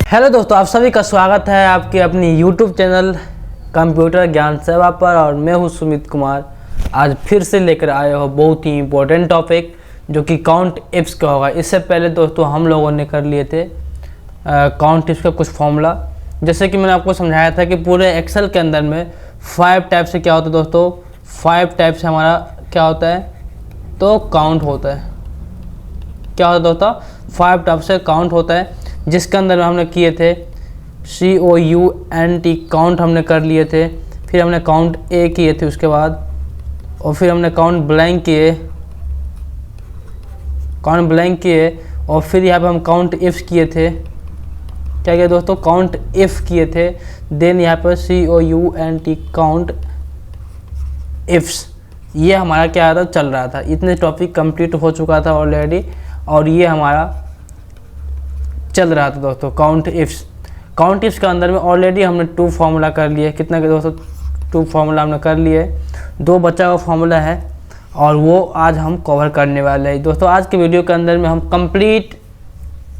Hello दोस्तों, आप सभी का स्वागत है आपके अपनी यूट्यूब चैनल कंप्यूटर ज्ञान सेवा पर। और मैं हूं सुमित कुमार। आज फिर से लेकर आए हो बहुत ही इम्पोर्टेंट टॉपिक जो कि काउंट इफ्स का होगा। इससे पहले दोस्तों हम लोगों ने कर लिए थे काउंट इफ्स का कुछ फॉर्मूला। जैसे कि मैंने आपको समझाया था कि पूरे एक्सेल के अंदर में 5 टाइप से क्या होता है दोस्तों, 5 टाइप से हमारा क्या होता है तो काउंट होता है। क्या होता है दोस्तों, 5 टाइप से काउंट होता है, जिसके अंदर में हमने किए थे COUNT काउंट हमने कर लिए थे। फिर हमने काउंट ए किए थे उसके बाद, और फिर हमने काउंट ब्लैंक किए, और फिर यहाँ पे हम काउंट इफ्स किए थे। क्या किया दोस्तों, काउंट इफ किए थे। देन यहाँ पर COUNT काउंट इफ्स, ये हमारा क्या था चल रहा था। इतने टॉपिक कंप्लीट हो चुका था ऑलरेडी, और ये हमारा चल रहा था दोस्तों काउंट इफ्स। काउंट इफ्स के अंदर में ऑलरेडी हमने 2 फार्मूला कर लिए। कितना के दोस्तों, 2 फार्मूला हमने कर लिए। 2 बचा हुआ फार्मूला है और वो आज हम कवर करने वाले हैं दोस्तों। आज के वीडियो के अंदर में हम कंप्लीट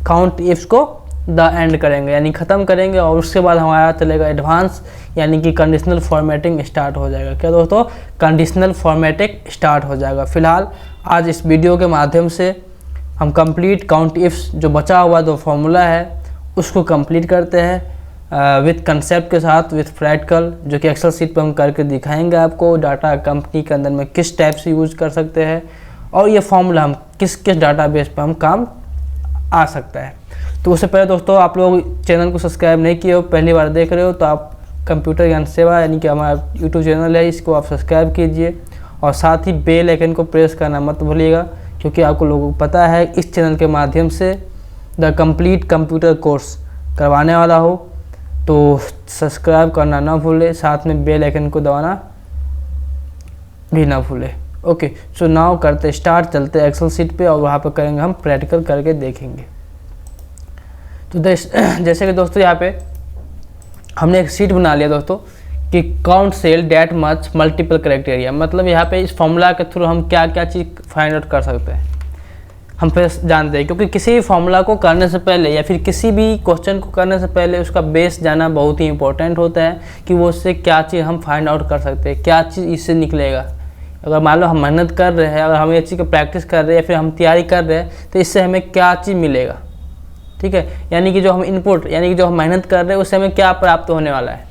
काउंट इफ्स को द एंड करेंगे, यानी ख़त्म करेंगे। और उसके बाद हमारा चलेगा एडवांस, यानी कि कंडीशनल फॉर्मेटिंग स्टार्ट हो जाएगा। क्या दोस्तों, कंडीशनल फॉर्मेटिंग स्टार्ट हो जाएगा। फिलहाल आज इस वीडियो के माध्यम से हम कंप्लीट काउंट इफ्स जो बचा हुआ 2 फार्मूला है उसको कंप्लीट करते हैं विथ कंसेप्ट के साथ, विथ प्रैक्टिकल, जो कि एक्सेल सीट पर हम करके दिखाएंगे आपको। डाटा कंपनी के अंदर में किस टाइप से यूज़ कर सकते हैं और ये फार्मूला हम किस किस डाटाबेस पर हम काम आ सकता है। तो उससे पहले दोस्तों, आप लोग चैनल को सब्सक्राइब नहीं किए हो, पहली बार देख रहे हो, तो आप कंप्यूटर ज्ञान सेवा यानी कि हमारा यूट्यूब चैनल है, इसको आप सब्सक्राइब कीजिए। और साथ ही बेल आइकन को प्रेस करना मत भूलिएगा, क्योंकि आपको लोगों को पता है इस चैनल के माध्यम से द कंप्लीट कंप्यूटर कोर्स करवाने वाला हो। तो सब्सक्राइब करना ना भूले, साथ में बेल आइकन को दबाना भी ना भूले। ओके, सो नाउ करते स्टार्ट, चलते एक्सेल सीट पे और वहाँ पे करेंगे हम प्रैक्टिकल करके देखेंगे। तो जैसे कि दोस्तों यहाँ पे हमने एक शीट बना लिया दोस्तों कि count cell that match multiple criteria. मतलब यहाँ पे इस फॉर्मूला के थ्रू हम क्या क्या चीज़ फाइंड आउट कर सकते हैं हम फिर जानते हैं। क्योंकि किसी भी फॉर्मूला को करने से पहले या फिर किसी भी क्वेश्चन को करने से पहले उसका बेस जाना बहुत ही इंपॉर्टेंट होता है कि वो उससे क्या चीज़ हम फाइंड आउट कर सकते हैं, क्या चीज़ इससे निकलेगा। अगर मान लो हम मेहनत कर रहे हैं, अगर हम ये चीज़ की प्रैक्टिस कर रहे हैं या फिर हम तैयारी कर रहे हैं, तो इससे हमें क्या चीज़ मिलेगा। ठीक है, यानी कि जो हम इनपुट यानी कि जो हम मेहनत कर रहे हैं उससे हमें क्या प्राप्त होने वाला है।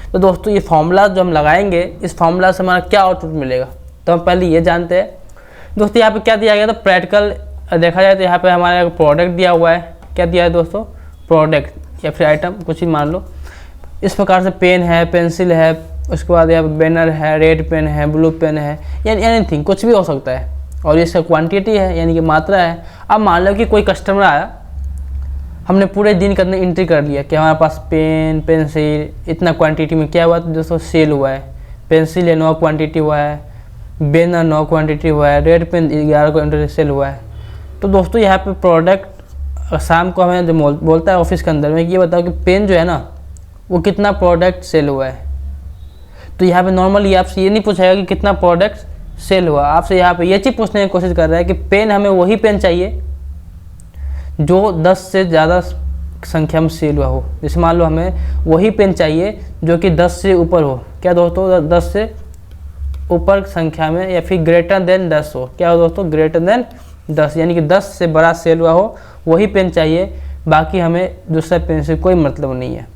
तो दोस्तों ये फार्मूला जो हम लगाएंगे, इस फार्मूला से हमारा क्या आउटपुट मिलेगा, तो हम पहले ये जानते हैं दोस्तों। यहाँ पे क्या दिया गया, तो प्रैक्टिकल देखा जाए तो यहाँ पे हमारा एक प्रोडक्ट दिया हुआ है। क्या दिया है दोस्तों, प्रोडक्ट या फिर आइटम, कुछ ही मान लो। इस प्रकार से पेन है, पेंसिल है, उसके बाद यहाँ पे बैनर है, रेड पेन है, ब्लू पेन है, यानी एनीथिंग, कुछ भी हो सकता है। और इसका क्वान्टिटी है, यानी कि मात्रा है। अब मान लो कि कोई कस्टमर आया, हमने पूरे दिन के अंदर एंट्री कर लिया कि हमारे पास पेन पेंसिल इतना क्वांटिटी में क्या हुआ, तो दोस्तों सेल हुआ है। पेंसिल 9 क्वांटिटी हुआ है, बैनर 9 क्वांटिटी हुआ है, रेड पेन 11 क्वांटिटी सेल हुआ है। तो दोस्तों यहाँ पे प्रोडक्ट शाम को हमें जो बोलता है ऑफिस के अंदर में, ये बताओ कि पेन जो है ना वो कितना प्रोडक्ट सेल हुआ है। तो यहाँ पे नॉर्मली आपसे ये नहीं पूछेगा कि कितना प्रोडक्ट सेल हुआ, आपसे यहाँ पे ये चीज़ पूछने की कोशिश कर रहा है कि पेन, हमें वही पेन चाहिए जो 10 से ज़्यादा संख्या में सेल हुआ हो। जैसे मान लो हमें वही पेन चाहिए जो कि 10 से ऊपर हो। क्या दोस्तों, 10 से ऊपर संख्या में, या फिर ग्रेटर देन 10 हो। क्या हो दोस्तों, ग्रेटर देन 10, यानी कि 10 से बड़ा सेल हुआ हो, वही पेन चाहिए। बाकी हमें दूसरा पेन से कोई मतलब नहीं है,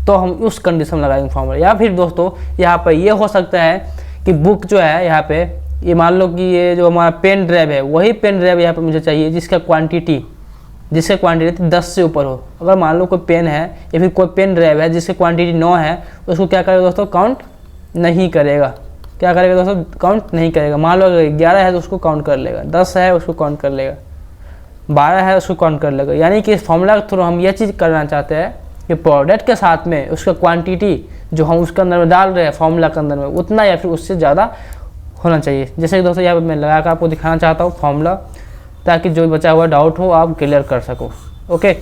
तो हम उस कंडीशन में लगाएंगे फॉर्मूला। या फिर दोस्तों यहाँ पर ये हो सकता है कि बुक जो है यहाँ पे, ये मान लो कि ये जो हमारा पेन ड्राइव है, वही पेन ड्राइव यहाँ पर मुझे चाहिए जिसका क्वान्टिटी 10 से ऊपर हो। अगर मान लो कोई पेन है या फिर कोई पेन ड्राइव है जिसकी क्वांटिटी 9 है, उसको क्या करेगा दोस्तों, काउंट नहीं करेगा। क्या करेगा दोस्तों, काउंट नहीं करेगा। मान लो अगर 11 है तो उसको काउंट कर लेगा, 10 है उसको काउंट कर लेगा, 12 है उसको काउंट कर लेगा। यानी कि इस फॉर्मूला के थ्रू हम ये चीज़ करना चाहते हैं कि प्रोडक्ट के साथ में उसका क्वान्टिटी जो हम उसके अंदर में डाल रहे हैं फॉर्मूला के अंदर में, उतना या फिर उससे ज़्यादा होना चाहिए। जैसे कि दोस्तों यहाँ पर मैं लगा कर आपको दिखाना चाहता हूँ फॉर्मूला, ताकि जो बचा हुआ डाउट हो आप क्लियर कर सको। ओके,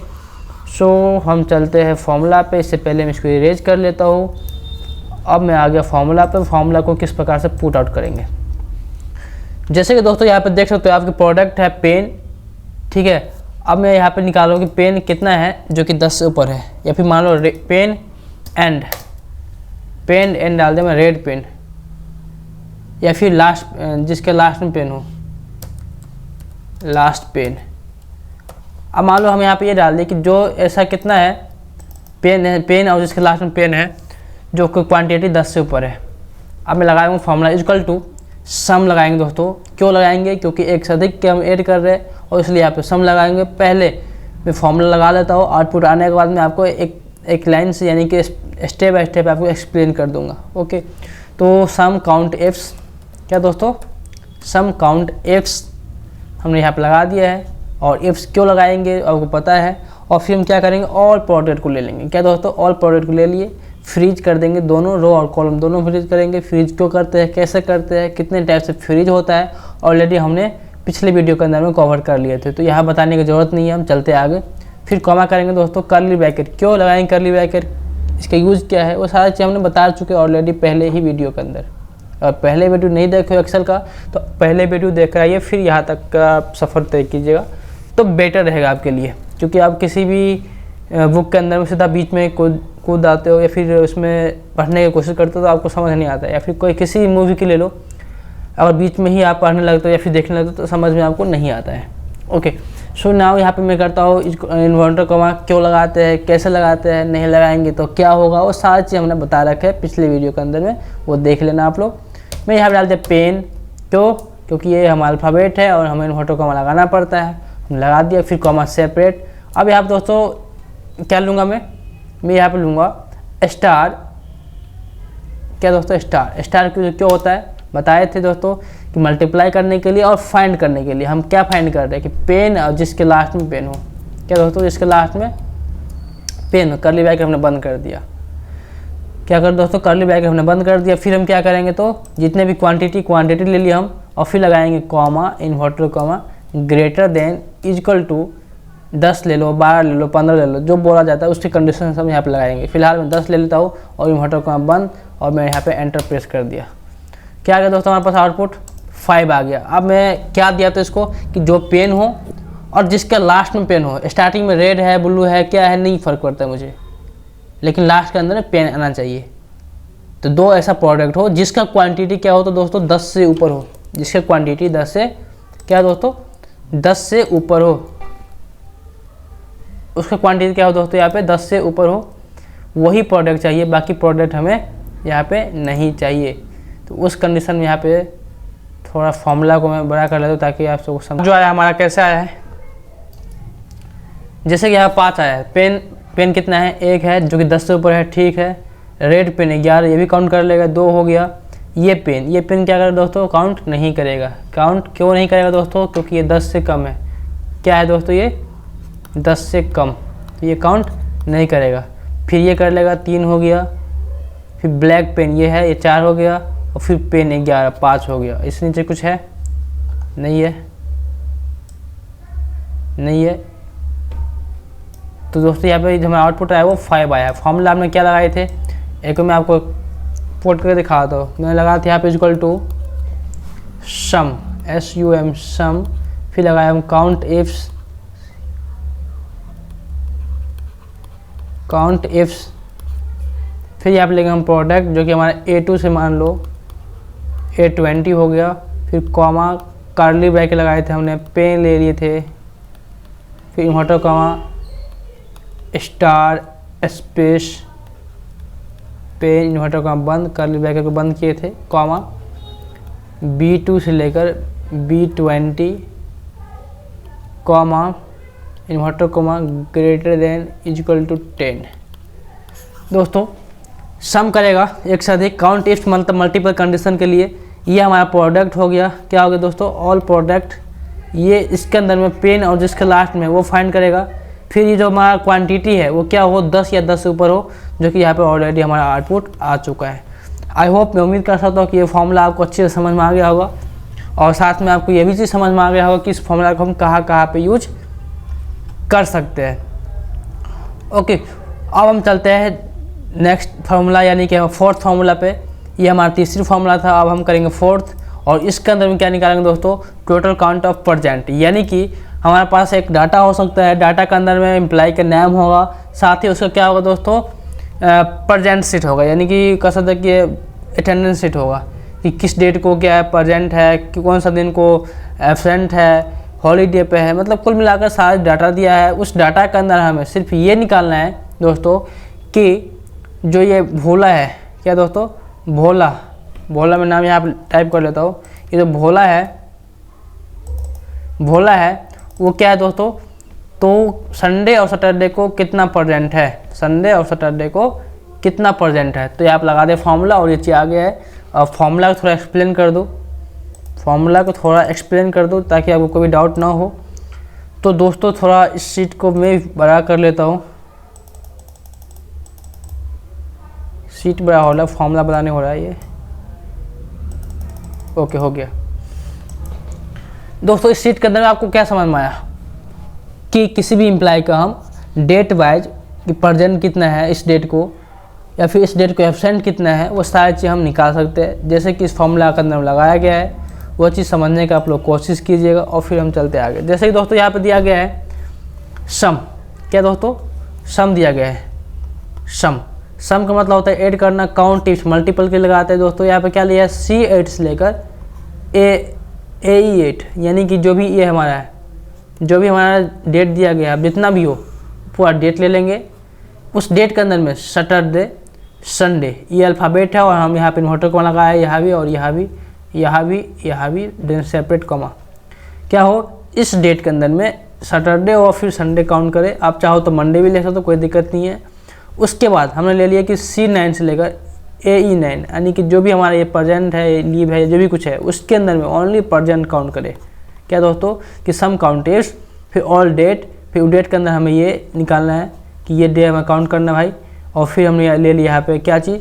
सो हम चलते हैं फॉर्मूला पे। इससे पहले मैं इसको इरेज कर लेता हूँ। अब मैं आ गया फॉर्मूला पे। फॉर्मूला को किस प्रकार से पुट आउट करेंगे, जैसे कि दोस्तों यहाँ पे देख सकते हो आपके प्रोडक्ट है पेन, ठीक है। अब मैं यहाँ पे निकालो कि पेन कितना है जो कि 10 से ऊपर है, या फिर मान लो पेन एंड डाल दे मैं रेड पेन, या फिर लास्ट जिसके लास्ट में पेन हो, लास्ट पेन। अब मान लो हम यहाँ पे ये डाल दें कि जो ऐसा कितना है पेन और जिसके लास्ट में पेन है जो कि क्वांटिटी 10 से ऊपर है। अब मैं लगाऊंगा फॉर्मूला इक्वल टू सम लगाएंगे दोस्तों। क्यों लगाएंगे? क्योंकि एक से अधिक के हम ऐड कर रहे हैं और इसलिए यहाँ पे सम लगाएंगे। पहले मैं फॉर्मूला लगा लेता हूँ, आउटपुट आने के बाद मैं आपको एक लाइन से यानी कि स्टेप बाय स्टेप आपको एक्सप्लेन कर दूंगा। ओके, तो सम काउंट एफ्स, क्या दोस्तों, सम काउंट एफ्स हमने यहाँ पे लगा दिया है। और एफ्स क्यों लगाएंगे आपको पता है। और फिर हम क्या करेंगे, ऑल प्रोडक्ट को ले लेंगे। क्या दोस्तों, ऑल प्रोडक्ट को ले लिए, फ्रीज कर देंगे, दोनों रो और कॉलम दोनों फ्रीज करेंगे। फ्रीज क्यों करते हैं, कैसे करते हैं, कितने टाइप से फ्रीज होता है, ऑलरेडी हमने पिछले वीडियो के अंदर में कवर कर लिए थे, तो यहाँ बताने की ज़रूरत नहीं है, हम चलते आगे। फिर कॉमा करेंगे दोस्तों, कर्ली ब्रैकेट क्यों लगाएंगे, कर्ली ब्रैकेट इसका यूज़ क्या है, वो सारी चीज़ हमने बता चुके ऑलरेडी पहले ही वीडियो के अंदर। और पहले वीडियो नहीं देखे एक्सेल का तो पहले वीडियो देख कर आइए, फिर यहाँ तक का सफ़र तय कीजिएगा तो बेटर रहेगा आपके लिए। क्योंकि आप किसी भी बुक के अंदर में सीधा बीच में कूद आते हो या फिर उसमें पढ़ने की कोशिश करते हो तो आपको समझ नहीं आता है। या फिर कोई किसी मूवी के ले लो, अगर बीच में ही आप पढ़ने लगते हो या फिर देखने लगते हो तो समझ में आपको नहीं आता है। ओके, सो नाउ यहाँ पे मैं करता हूँ इन्वर्टर कॉमा क्यों लगाते हैं, कैसे लगाते हैं, नहीं लगाएंगे तो क्या होगा, वो सारी चीज़ हमने बता रखा है पिछले वीडियो के अंदर में, वो देख लेना आप लोग। मैं यहाँ पर डालते पेन, क्यों, क्योंकि ये हमारा अल्फ़ाबेट है और हमें इन्वर्टर कॉमा लगाना पड़ता है, हम लगा दिया। फिर कॉमा सेपरेट। अब यहाँ पर दोस्तों क्या लूँगा मैं यहाँ पे लूँगा स्टार। क्या दोस्तों, स्टार क्यों होता है बताए थे दोस्तों कि मल्टीप्लाई करने के लिए और फाइंड करने के लिए। हम क्या फाइंड कर रहे हैं कि पेन और जिसके लास्ट में पेन हो। क्या दोस्तों, जिसके लास्ट में पेन हो, कर्ली ब्रैकेट हमने बंद कर दिया। क्या कर दोस्तों, कर्ली ब्रैकेट हमने बंद कर दिया। फिर हम क्या करेंगे, तो जितने भी क्वांटिटी ले लिया हम, और फिर लगाएंगे comma, inverted comma, greater than equal to 10 ले लो, 12 ले लो, 15 ले लो, जो बोला जाता है उसकी कंडीशन हम यहाँ पे लगाएंगे। फिलहाल मैं 10 ले लेता हूँ और इन्वर्टर कॉमा बंद, और मैं यहाँ पे एंटर प्रेस कर दिया। क्या आ गया दोस्तों, हमारे पास आउटपुट 5 आ गया। अब मैं क्या दिया था इसको कि जो पेन हो और जिसका लास्ट में पेन हो, स्टार्टिंग में रेड है, ब्लू है, क्या है, नहीं फ़र्क पड़ता है मुझे, लेकिन लास्ट के अंदर में पेन आना चाहिए। तो दो ऐसा प्रोडक्ट हो जिसका क्वान्टिटी क्या हो तो दोस्तों 10 से ऊपर हो, जिसका क्वान्टिटी 10 से क्या दोस्तों 10 से ऊपर हो, उसका क्वांटिटी क्या हो दोस्तों यहाँ पे 10 से ऊपर हो, वही प्रोडक्ट चाहिए, बाकी प्रोडक्ट हमें यहाँ पे नहीं चाहिए। तो उस कंडीशन में यहाँ पे थोड़ा फॉर्मूला को मैं बड़ा कर लेता हूँ ताकि आप सबको समझ। जो आया हमारा कैसे आया है, जैसे कि यहाँ 5 आया है। पेन कितना है, 1 है जो कि 10 से ऊपर है, ठीक है। रेड पेन 11, ये भी काउंट कर लेगा, 2 हो गया। ये पेन क्या करेगा दोस्तों, काउंट नहीं करेगा। काउंट क्यों नहीं करेगा दोस्तों, क्योंकि ये 10 से कम है। क्या है दोस्तों, ये 10 से कम, तो ये काउंट नहीं करेगा। फिर ये कर लेगा, 3 हो गया। फिर ब्लैक पेन ये है, ये 4 हो गया। और फिर पेन 11, 5 हो गया। इस नीचे कुछ है, नहीं है। तो दोस्तों यहाँ पे जो हमारा आउटपुट आया वो 5 आया। फॉर्मूला हमने क्या लगाए थे, एक मैं आपको पोट करके दिखाता हूँ। मैंने लगाया था यहाँ पे इक्वल टू सम, SUM सम। फिर लगाया हम काउंट इफ्स। फिर यहाँ पे लेंगे हम प्रोडक्ट जो कि हमारा A2 से मान लो A20 हो गया। फिर कॉमा, कर्ली ब्रैकेट लगाए थे हमने, पेन ले लिए थे। फिर inverted comma, star space pen, inverted comma बंद, कर्ली ब्रैकेट को बंद किए थे, कॉमा B2 से लेकर B20, comma inverted comma greater than equal to 10। दोस्तों सम करेगा एक से अधिक, काउंट इफ मतलब मल्टीपल कंडीशन के लिए। ये हमारा प्रोडक्ट हो गया। क्या हो गया दोस्तों, ऑल प्रोडक्ट। ये इसके अंदर में पेन और जिसके लास्ट में वो फाइंड करेगा। फिर ये जो हमारा क्वांटिटी है वो क्या हो, 10 या 10 से ऊपर हो, जो कि यहाँ पे ऑलरेडी हमारा आउटपुट आ चुका है। आई होप, मैं उम्मीद कर सकता हूँ कि ये फॉर्मूला आपको अच्छे से समझ में आ गया होगा, और साथ में आपको ये भी चीज़ समझ में आ गया होगा कि इस फॉर्मूला को हम कहाँ पे यूज कर सकते हैं। ओके, अब हम चलते हैं नेक्स्ट फार्मूला यानी कि फोर्थ फार्मूला पे। ये हमारा तीसरी फार्मूला था, अब हम करेंगे फोर्थ। और इसके अंदर में क्या निकालेंगे दोस्तों, टोटल काउंट ऑफ परसेंट, यानी कि हमारे पास एक डाटा हो सकता है, डाटा के अंदर में एम्प्लॉय का नाम होगा, साथ ही उसका क्या होगा दोस्तों, प्रेजेंट सीट होगा, यानी कि कह सकते हैं कि अटेंडेंस सीट होगा कि किस डेट को क्या है प्रेजेंट है, कि कौन सा दिन को एब्सेंट है, हॉलीडे पे है, मतलब कुल मिलाकर सारा डाटा दिया है। उस डाटा के अंदर हमें सिर्फ ये निकालना है दोस्तों कि जो ये भोला है, क्या दोस्तों, भोला, भोला मैं नाम यहाँ पर टाइप कर लेता हूँ। ये जो भोला है वो क्या है दोस्तों, तो संडे और सैटरडे को कितना प्रेजेंट है, संडे और सैटरडे को कितना प्रेजेंट है। तो ये आप लगा दे फॉर्मूला और ये चीज़ आ गया है। और फॉर्मूला को थोड़ा एक्सप्लेन कर दूँ, ताकि आपको कोई डाउट ना हो। तो दोस्तों थोड़ा इस शीट को मैं बड़ा कर लेता हूँ, शीट बड़ा हो रहा है, फॉर्मूला बनाने हो रहा है ये। ओके, हो गया दोस्तों। इस शीट के अंदर आपको क्या समझ में आया कि किसी भी एम्प्लॉय का हम डेट वाइज कि प्रेजेंट कितना है इस डेट को, या फिर इस डेट को एब्सेंट कितना है, वो सारी चीज़ हम निकाल सकते हैं। जैसे कि इस फॉर्मूला के अंदर लगाया गया है, वो चीज़ समझने का आप लोग कोशिश कीजिएगा और फिर हम चलते आगे। जैसे कि दोस्तों यहाँ पे दिया गया है सम, क्या दोस्तों, सम दिया गया है। सम का मतलब होता है ऐड करना, काउंट इफ मल्टीपल के लगाते हैं दोस्तों। यहाँ पे क्या लिया है, C8 से लेकर AE8, यानी कि जो भी ये हमारा है, जो भी हमारा डेट दिया गया है, जितना भी हो पूरा डेट ले लेंगे। उस डेट के अंदर में सैटरडे, संडे, ये अल्फ़ाबेट है और हम यहाँ पे इन्वर्टर कॉमा लगाया है, यहाँ भी देन सेपरेट कॉमा। क्या हो, इस डेट के अंदर में सैटरडे और फिर संडे काउंट करें। आप चाहो तो मंडे भी ले सकते हो, कोई दिक्कत नहीं है। उसके बाद हमने ले लिया कि C9 से लेकर AE9, यानी कि जो भी हमारा ये प्रेजेंट है, लीव है, जो भी कुछ है, उसके अंदर में ओनली प्रेजेंट काउंट करें। क्या दोस्तों, कि सम काउंट इज, फिर ऑल डेट, फिर डेट के अंदर हमें ये निकालना है कि ये डे हमें काउंट करना है भाई। और फिर हमने ले लिया यहाँ पे क्या चीज़,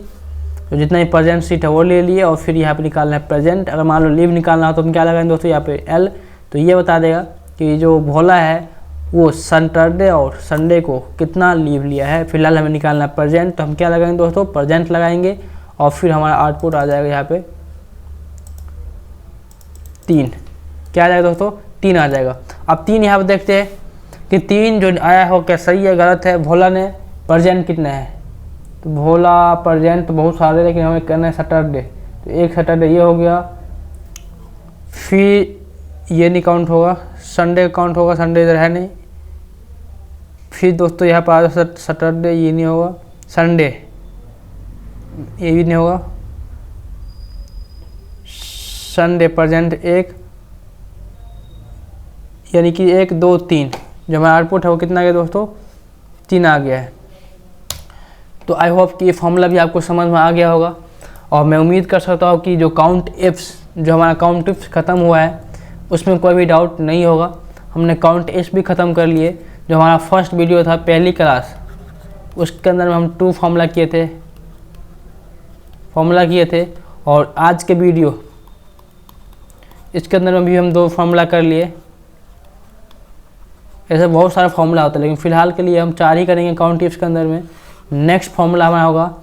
तो जितना ही प्रेजेंट सीट है वो ले लिए, और फिर यहाँ पे निकालना है प्रेजेंट। अगर मान लो लीव निकालना हो तो हम क्या लगाएंगे दोस्तों, यहाँ पे L, तो ये बता देगा कि जो भोला है वो सैटरडे और संडे को कितना लीव लिया है। फिलहाल हमें निकालना है प्रेजेंट, तो हम क्या लगाएंगे दोस्तों, प्रेजेंट लगाएंगे। और फिर हमारा आउटपुट आ जाएगा यहाँ पे 3, क्या आ जाएगा दोस्तों, 3 आ जाएगा। अब 3 यहाँ पे देखते हैं कि 3 जो आया हो क्या सही है गलत है। भोला ने प्रेजेंट कितना है, तो भोला प्रेजेंट तो बहुत सारे, लेकिन हमें करना है सैटरडे, तो एक सैटरडे ये हो गया। फिर ये नहीं काउंट होगा, संडे काउंट होगा, संडे इधर है नहीं। फिर दोस्तों यहाँ पर आ जाए सैटरडे, ये नहीं होगा, संडे ये भी नहीं होगा, संडे प्रेजेंट 1, यानी कि 1 2 3 जो हमारा आउटपुट है वो कितना आ गया दोस्तों, 3 आ गया है। तो आई होप कि ये फॉर्मूला भी आपको समझ में आ गया होगा। और मैं उम्मीद कर सकता हूँ कि जो काउंट इफ्स, जो हमारा काउंट इफ्स ख़त्म हुआ है उसमें कोई भी डाउट नहीं होगा। हमने काउंट इफ्स भी ख़त्म कर लिए। जो हमारा फर्स्ट वीडियो था पहली क्लास, उसके अंदर में हम 2 फॉर्मूला किए थे, और आज के वीडियो इसके अंदर में भी हम 2 फार्मूला कर लिए। ऐसे बहुत सारा फार्मूला होता है, लेकिन फ़िलहाल के लिए हम 4 ही करेंगे काउंट इफ्स के अंदर में। नेक्स्ट फार्मूला हमारा होगा,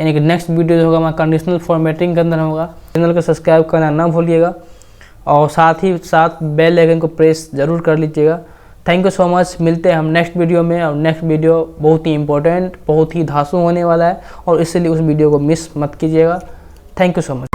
यानी कि नेक्स्ट वीडियो जो होगा हमारा कंडीशनल फॉर्मेटिंग के अंदर होगा। चैनल को सब्सक्राइब करना ना भूलिएगा, और साथ ही साथ बेल आइकन को प्रेस ज़रूर कर लीजिएगा। Thank you so much. मिलते हैं हम नेक्स्ट वीडियो में, और नेक्स्ट वीडियो बहुत ही इंपॉर्टेंट, बहुत ही धांसू होने वाला है, और इसलिए उस वीडियो को मिस मत कीजिएगा। Thank you so much.